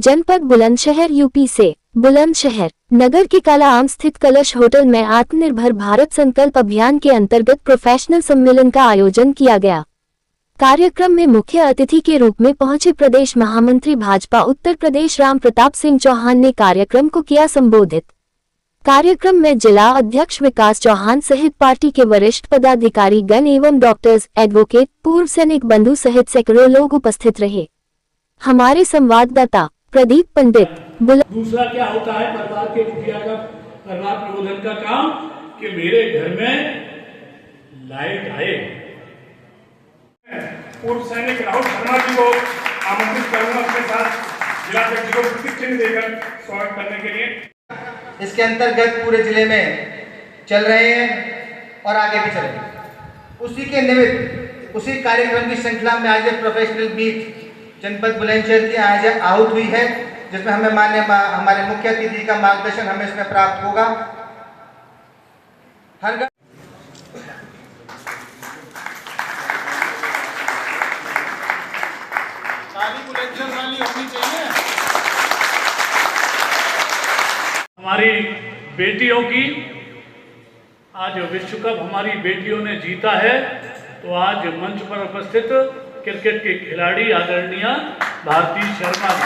जनपद बुलंदशहर यूपी से बुलंदशहर नगर के काला आम स्थित कलश होटल में आत्मनिर्भर भारत संकल्प अभियान के अंतर्गत प्रोफेशनल सम्मेलन का आयोजन किया गया। कार्यक्रम में मुख्य अतिथि के रूप में पहुंचे प्रदेश महामंत्री भाजपा उत्तर प्रदेश राम प्रताप सिंह चौहान ने कार्यक्रम को किया संबोधित। कार्यक्रम में जिला अध्यक्ष विकास चौहान सहित पार्टी के वरिष्ठ पदाधिकारी गण एवं डॉक्टर्स, एडवोकेट, पूर्व सैनिक बंधु सहित सैकड़ों लोग उपस्थित रहे। हमारे संवाददाता प्रदीप पंडित। दूसरा क्या होता है परिवार के मुखिया का, परिवार प्रबंधन का काम कि मेरे घर में लाइट आए। पूर्व सैनिक राहुल शर्मा जी को आमंत्रित करूंगा अपने साथ जिला अध्यक्ष को प्रशिक्षण देकर स्वागत करने के लिए। इसके अंतर्गत पूरे जिले में चल रहे हैं और आगे भी चलेंगे। उसी के निमित्त उसी कार्यक्रम की श्रृंखला में आज प्रोफेशनल मीट जनपद बुलंदशहर की आज आहूत हुई है, जिसमें हमें हमारे मुख्य अतिथि का मार्गदर्शन हमें इसमें प्राप्त होगा। हर बुलंदशहर वाली होनी चाहिए। हमारी बेटियों की आज विश्व कप हमारी बेटियों ने जीता है, तो आज मंच पर उपस्थित क्रिकेट के खिलाड़ी आदरणीय भारती शर्मा जी,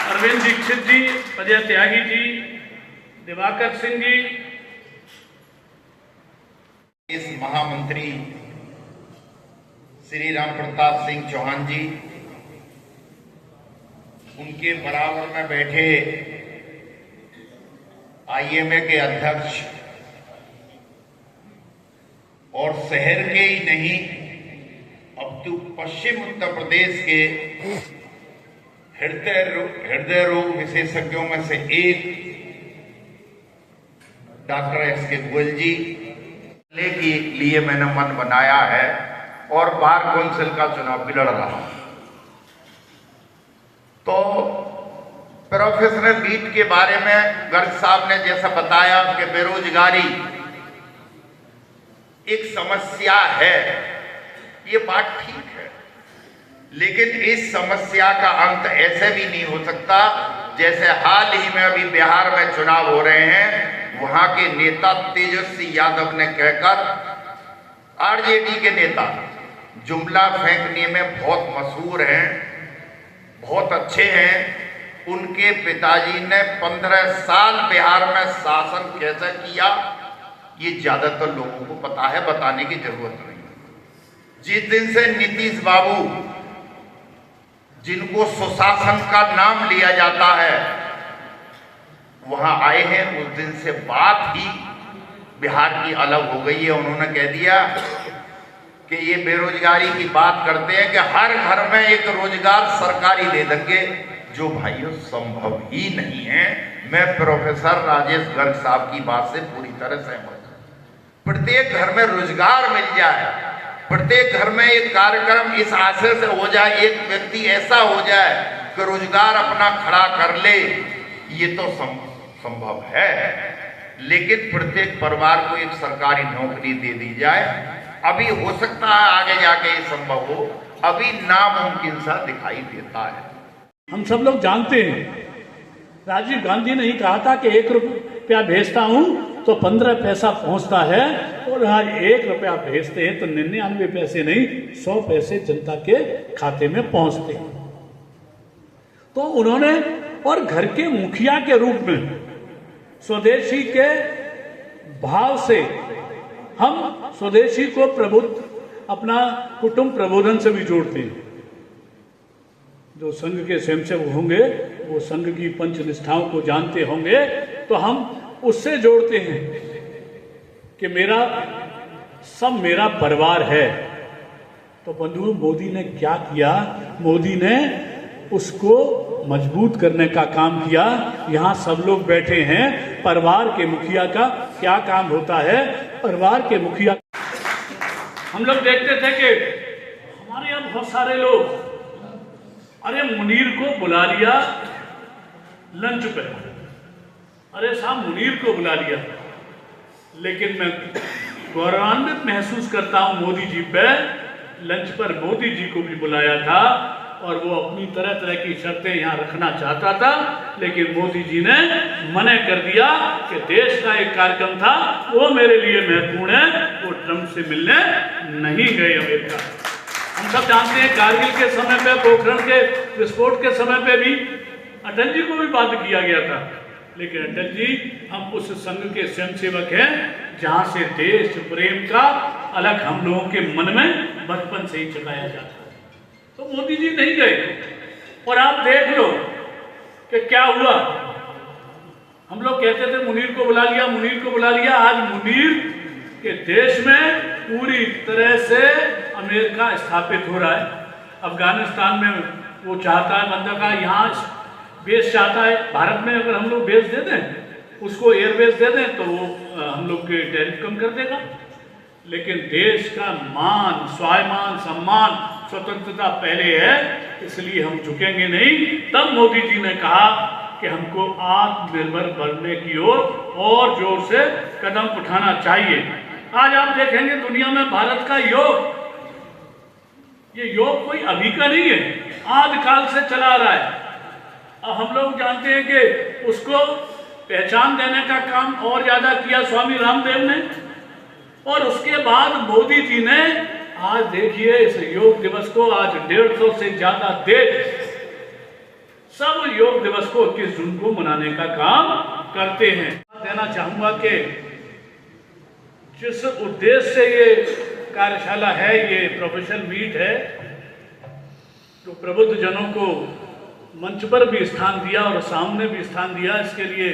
अरविंद दीक्षित जी, अजय त्यागी जी, दिवाकर सिंह जी, इस महामंत्री श्री राम प्रताप सिंह चौहान जी, उनके बराबर में बैठे आईएमए के अध्यक्ष और शहर के ही नहीं अब तो पश्चिम उत्तर प्रदेश के हृदय रोग विशेषज्ञों में से एक डॉक्टर एस.के. गोयल जी के लिए मैंने मन बनाया है और बार काउंसिल का चुनाव भी लड़ रहा हूं। तो प्रोफेशनल मीट के बारे में गर्ग साहब ने जैसा बताया कि बेरोजगारी एक समस्या है, ये बात ठीक है, लेकिन इस समस्या का अंत ऐसे भी नहीं हो सकता जैसे हाल ही में अभी बिहार में चुनाव हो रहे हैं, वहां के नेता तेजस्वी यादव ने कहकर, आरजेडी के नेता जुमला फेंकने में बहुत मशहूर हैं, बहुत अच्छे हैं। उनके पिताजी ने 15 साल बिहार में शासन कैसे किया ये ज्यादातर लोगों को पता है, बताने की जरूरत नहीं। जिस दिन से नीतीश बाबू, जिनको सुशासन का नाम लिया जाता है, वहां आए हैं, उस दिन से बात ही बिहार की अलग हो गई है। उन्होंने कह दिया कि ये बेरोजगारी की बात करते हैं कि हर घर में एक रोजगार सरकारी दे देंगे, जो भाइयों संभव ही नहीं है। मैं प्रोफेसर राजेश गर्ग साहब की बात से पूरी तरह सहमत हूं। प्रत्येक घर में रोजगार मिल जाए, प्रत्येक घर में एक कार्यक्रम इस आशय से हो जाए, एक व्यक्ति ऐसा हो जाए कि रोजगार अपना खड़ा कर ले, ये तो संभव है, लेकिन प्रत्येक परिवार को एक सरकारी नौकरी दे दी जाए, अभी हो सकता है आगे जाके ये संभव हो, अभी नामुमकिन सा दिखाई देता है। हम सब लोग जानते हैं राजीव गांधी ने ही कहा था कि 1 रुपया भेजता हूं तो 15 पैसा पहुंचता है, और आज 1 रुपया भेजते हैं तो 99 पैसे नहीं 100 पैसे जनता के खाते में पहुंचते हैं। तो उन्होंने, और घर के मुखिया के रूप में स्वदेशी के भाव से हम स्वदेशी को अपना कुटुंब प्रबोधन से भी जोड़ते हैं। जो संघ के स्वयंसेवक होंगे वो संघ की पंच निष्ठाओं को जानते होंगे, तो हम उससे जोड़ते हैं कि मेरा परिवार है। तो बंधु मोदी ने क्या किया, मोदी ने उसको मजबूत करने का काम किया। यहाँ सब लोग बैठे हैं, परिवार के मुखिया का क्या काम होता है, परिवार के मुखिया। हम लोग देखते थे कि हमारे यहाँ बहुत सारे लोग, अरे मुनीर को बुला लिया लंच पे, अरे साहब मुनीर को बुला लिया, लेकिन मैं गौरवान्वित महसूस करता हूं मोदी जी पे, लंच पर मोदी जी को भी बुलाया था और वो अपनी तरह तरह की शर्तें यहाँ रखना चाहता था, लेकिन मोदी जी ने मना कर दिया कि देश का एक कार्यक्रम था वो मेरे लिए महत्वपूर्ण है, वो ट्रंप से मिलने नहीं गए अमेरिका। हम सब जानते हैं कारगिल के समय पे, पोखरण के विस्फोट के समय पे भी अटल जी को भी बाध्य किया गया था, लेकिन अटल जी हम उस संघ के स्वयंसेवक हैं जहाँ से देश प्रेम का अलग हम लोगों के मन में बचपन से ही चलाया जाता है। तो मोदी जी नहीं गए और आप देख लो कि क्या हुआ। हम लोग कहते थे मुनीर को बुला लिया, मुनीर को बुला लिया। आज मुनीर के देश में पूरी तरह से अमेरिका स्थापित हो रहा है। अफगानिस्तान में वो चाहता है बंदा का यहाँ बेस चाहता है। भारत में अगर हम लोग बेस दे दें, उसको एयर बेस दे दें, तो वो हम लोग के टैरिफ कम कर देगा। लेकिन देश का मान, स्वाभिमान, सम्मान, स्वतंत्रता पहले है, इसलिए हम झुकेंगे नहीं। तब मोदी जी ने कहा कि हमको आत्मनिर्भर बनने की ओर और जोर से कदम उठाना चाहिए। आज आप देखेंगे दुनिया में भारत का योग, ये योग कोई अभी का नहीं है, आदिकाल से चला आ रहा है। अब हम लोग जानते हैं कि उसको पहचान देने का काम और ज्यादा किया स्वामी रामदेव ने, और उसके बाद मोदी जी ने आज देखिए इस योग दिवस को, आज 150 से ज्यादा देश सब योग दिवस को 21 जून को मनाने का काम करते हैं। देना चाहूंगा कि जिस उद्देश्य से ये कार्यशाला है, ये प्रोफेशनल मीट है, तो प्रबुद्ध जनों को मंच पर भी स्थान दिया और सामने भी स्थान दिया, इसके लिए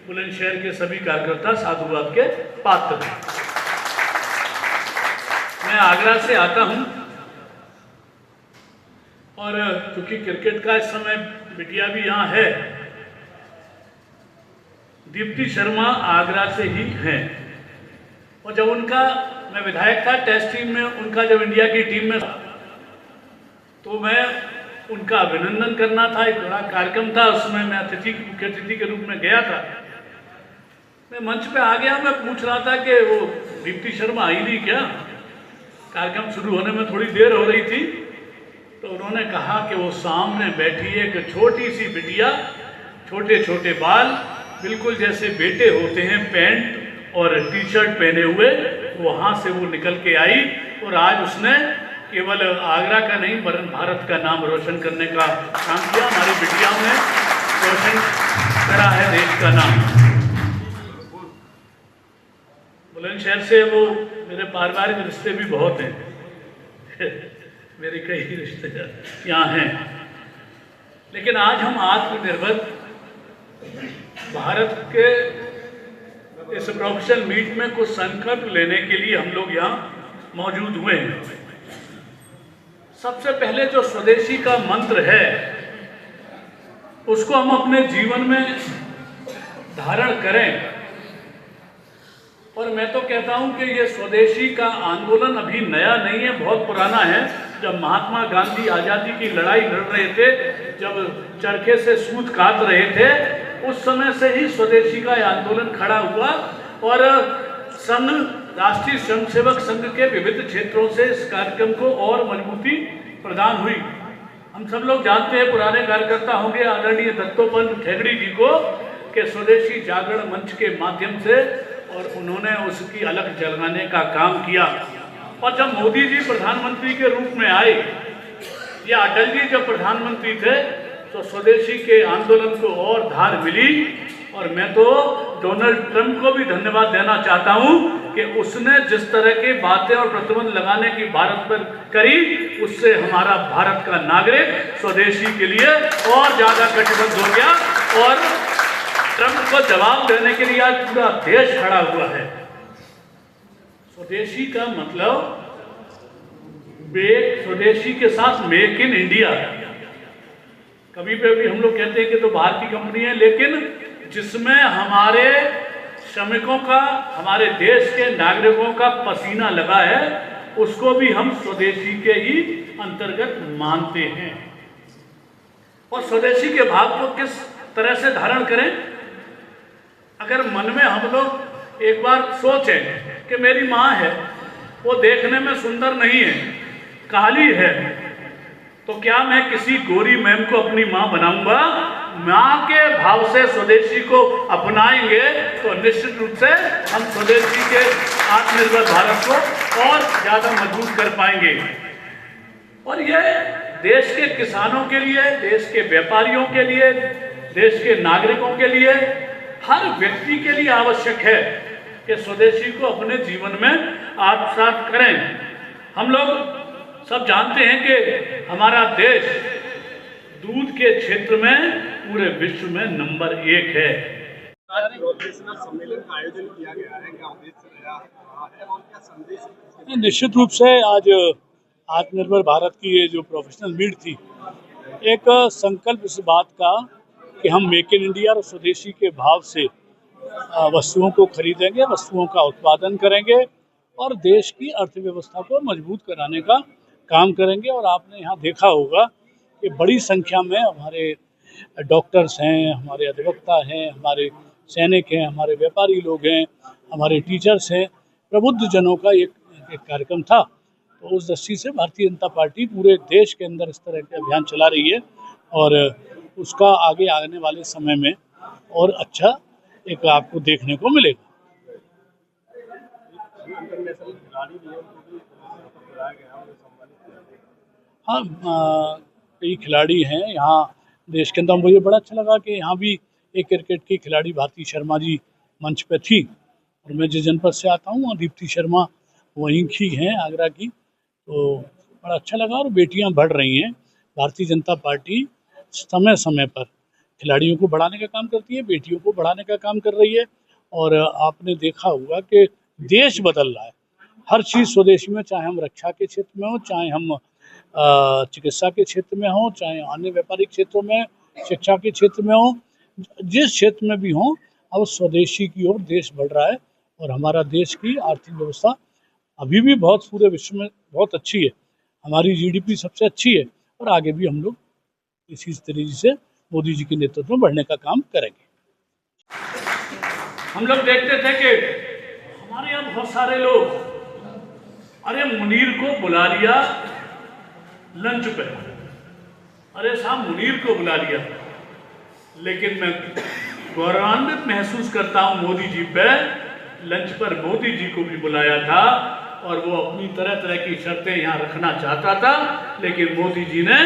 बुलंदशहर के सभी कार्यकर्ता साधुवाद के पात्र हैं। मैं आगरा से आता हूं और क्योंकि क्रिकेट का इस समय बिटिया भी यहाँ है, दीप्ति शर्मा आगरा से ही हैं, और जब उनका, मैं विधायक था टेस्ट टीम में, उनका जब इंडिया की टीम में, तो मैं उनका अभिनंदन करना था, एक बड़ा कार्यक्रम था, उसमें मैं मुख्य अतिथि के रूप में गया था। मैं मंच पे आ गया, मैं पूछ रहा था कि वो दीप्ति शर्मा आई नहीं क्या, कार्यक्रम शुरू होने में थोड़ी देर हो रही थी, तो उन्होंने कहा कि वो सामने बैठी एक छोटी सी बिटिया, छोटे छोटे बाल, बिल्कुल जैसे बेटे होते हैं, पैंट और टी शर्ट पहने हुए, वहाँ से वो निकल के आई और आज उसने केवल आगरा का नहीं वरन भारत का नाम रोशन करने का काम किया। हमारी बिटियाओं ने रोशन करा है देश का नाम। बुलंदशहर से वो मेरे पारिवारिक रिश्ते भी बहुत हैं मेरे कई रिश्तेदार यहाँ हैं, लेकिन आज हम आत्मनिर्भर भारत के इस प्रोफेशनल मीट में कुछ संकल्प लेने के लिए हम लोग यहाँ मौजूद हुए हैं। सबसे पहले जो स्वदेशी का मंत्र है उसको हम अपने जीवन में धारण करें, और मैं तो कहता हूं कि ये स्वदेशी का आंदोलन अभी नया नहीं है, बहुत पुराना है। जब महात्मा गांधी आज़ादी की लड़ाई लड़ रहे थे, जब चरखे से सूत काट रहे थे, उस समय से ही स्वदेशी का आंदोलन खड़ा हुआ और संघ, राष्ट्रीय स्वयंसेवक संघ के विविध क्षेत्रों से इस कार्यक्रम को और मजबूती प्रदान हुई। हम सब लोग जानते हैं, पुराने कार्यकर्ता होंगे आदरणीय दत्तोपंत ठेंगड़ी जी को, कि स्वदेशी जागरण मंच के माध्यम से, और उन्होंने उसकी अलग जलाने का काम किया। और जब मोदी जी प्रधानमंत्री के रूप में आए या अटल जी जब प्रधानमंत्री थे, तो स्वदेशी के आंदोलन को और धार मिली। और मैं तो डोनाल्ड ट्रंप को भी धन्यवाद देना चाहता हूं कि उसने जिस तरह की बातें और प्रतिबंध लगाने की भारत पर करी, उससे हमारा भारत का नागरिक स्वदेशी के लिए और ज्यादा कटिबद्ध हो गया, और ट्रंप को जवाब देने के लिए आज पूरा देश खड़ा हुआ है। स्वदेशी का मतलब स्वदेशी के साथ मेक इन इंडिया। कभी भी हम लोग कहते हैं कि तो बाहर की कंपनी है, लेकिन जिसमें हमारे श्रमिकों का, हमारे देश के नागरिकों का पसीना लगा है, उसको भी हम स्वदेशी के ही अंतर्गत मानते हैं। और स्वदेशी के भाव को किस तरह से धारण करें? अगर मन में हम लोग एक बार सोचें कि मेरी माँ है, वो देखने में सुंदर नहीं है, काली है, तो क्या मैं किसी गोरी मैम को अपनी माँ बनाऊंगा? माँ के भाव से स्वदेशी को अपनाएंगे तो निश्चित रूप से हम स्वदेशी के आत्मनिर्भर भारत को और ज़्यादा मजबूत कर पाएंगे। और ये देश के किसानों के लिए, देश के व्यापारियों के लिए, देश के नागरिकों के लिए, हर व्यक्ति के लिए आवश्यक है कि स्वदेशी को अपने जीवन में आत्मसात करें। हम लोग सब जानते हैं कि हमारा देश दूध के क्षेत्र में पूरे विश्व में नंबर 1 है। आज प्रोफेशनल सम्मेलन का आयोजन किया गया है, क्या उद्देश्य रहा है और क्या संदेश? निश्चित रूप से आज आत्मनिर्भर भारत की ये जो प्रोफेशनल मीट थी, एक संकल्प इस बात का कि हम मेक इन इंडिया और स्वदेशी के भाव से वस्तुओं को खरीदेंगे, वस्तुओं का उत्पादन करेंगे और देश की अर्थव्यवस्था को मजबूत कराने का काम करेंगे। और आपने यहाँ देखा होगा कि बड़ी संख्या में हमारे डॉक्टर्स हैं, हमारे अधिवक्ता हैं, हमारे सैनिक हैं, हमारे व्यापारी लोग हैं, हमारे टीचर्स हैं, प्रबुद्ध जनों का एक कार्यक्रम था। तो उस दृष्टि से भारतीय जनता पार्टी पूरे देश के अंदर इस तरह के अभियान चला रही है और उसका आगे आने वाले समय में और अच्छा एक आपको देखने को मिलेगा। हाँ, कई खिलाड़ी हैं यहाँ देश के अंदर। मुझे बड़ा अच्छा लगा कि यहाँ भी एक क्रिकेट की खिलाड़ी भारती शर्मा जी मंच पे थी और मैं जिस जनपद से आता हूँ दीप्ति शर्मा वहीं की हैं, आगरा की। तो बड़ा अच्छा लगा और बेटियाँ बढ़ रही हैं। भारतीय जनता पार्टी समय समय पर खिलाड़ियों को बढ़ाने का काम करती है, बेटियों को बढ़ाने का काम कर रही है। और आपने देखा होगा कि देश बदल रहा है, हर चीज़ स्वदेशी में, चाहे हम रक्षा के क्षेत्र में हो, चाहे हम चिकित्सा के क्षेत्र में हो, चाहे अन्य व्यापारिक क्षेत्रों में, शिक्षा के क्षेत्र में हो, जिस क्षेत्र में भी हो, अब स्वदेशी की ओर देश बढ़ रहा है। और हमारा देश की आर्थिक व्यवस्था अभी भी बहुत पूरे विश्व में बहुत अच्छी है, हमारी जीडीपी सबसे अच्छी है और आगे भी हम लोग इसी तरीके से मोदी जी के नेतृत्व में बढ़ने का काम करेंगे। हम लोग देखते थे कि हमारे यहाँ बहुत सारे लोग, अरे मुनीर को बुला लिया लंच पे, अरे साहब मुनीर को बुला लिया, लेकिन मैं गौरवान्वित महसूस करता हूँ मोदी जी पे, लंच पर मोदी जी को भी बुलाया था और वो अपनी तरह तरह की शर्तें यहाँ रखना चाहता था, लेकिन मोदी जी ने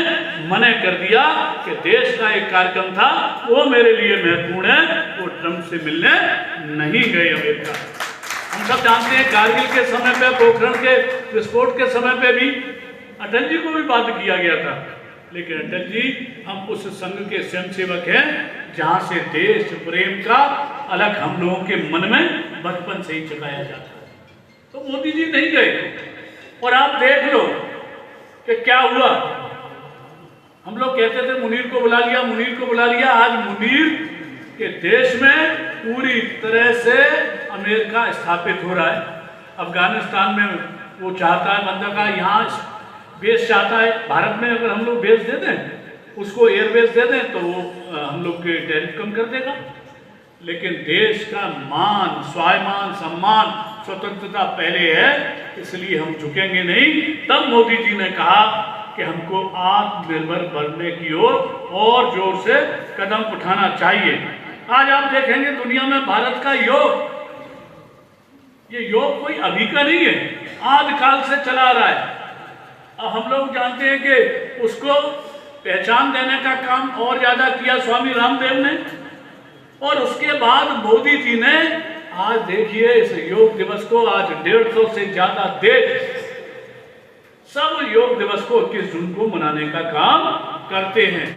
मना कर दिया कि देश का एक कार्यक्रम था वो मेरे लिए महत्वपूर्ण है, वो ट्रंप से मिलने नहीं गए अमेरिका। हम सब जानते हैं कारगिल के समय पे, पोखरण के विस्फोट के समय पे भी अटल जी को भी बात किया गया था, लेकिन अटल जी हम उस संघ के स्वयंसेवक हैं जहाँ से देश प्रेम का अलग हम लोगों के मन में बचपन से ही जगाया जाता है। तो मोदी जी नहीं गए और आप देख लो कि क्या हुआ। हम लोग कहते थे मुनीर को बुला लिया, मुनीर को बुला लिया, आज मुनीर के देश में पूरी तरह से अमेरिका स्थापित हो रहा है। अफगानिस्तान में वो चाहता है बंदा का यहाँ बेस चाहता है, भारत में अगर हम लोग बेस दे दें, उसको एयरबेस दे दें तो वो हम लोग के टैरिफ कम कर देगा। लेकिन देश का मान, स्वाभिमान, सम्मान, स्वतंत्रता पहले है, इसलिए हम झुकेंगे नहीं। तब मोदी जी ने कहा कि हमको आत्मनिर्भर बनने की ओर और जोर से कदम उठाना चाहिए। आज आप देखेंगे दुनिया में भारत का योग, ये योग कोई अभी का नहीं है, आदिकाल से चला रहा है। अब हम लोग जानते हैं कि उसको पहचान देने का काम और ज़्यादा किया स्वामी रामदेव ने, और उसके बाद मोदी जी ने, आज देखिए इस योग दिवस को, आज 150 से ज़्यादा देश सब योग दिवस को 21 जून को मनाने का काम करते हैं।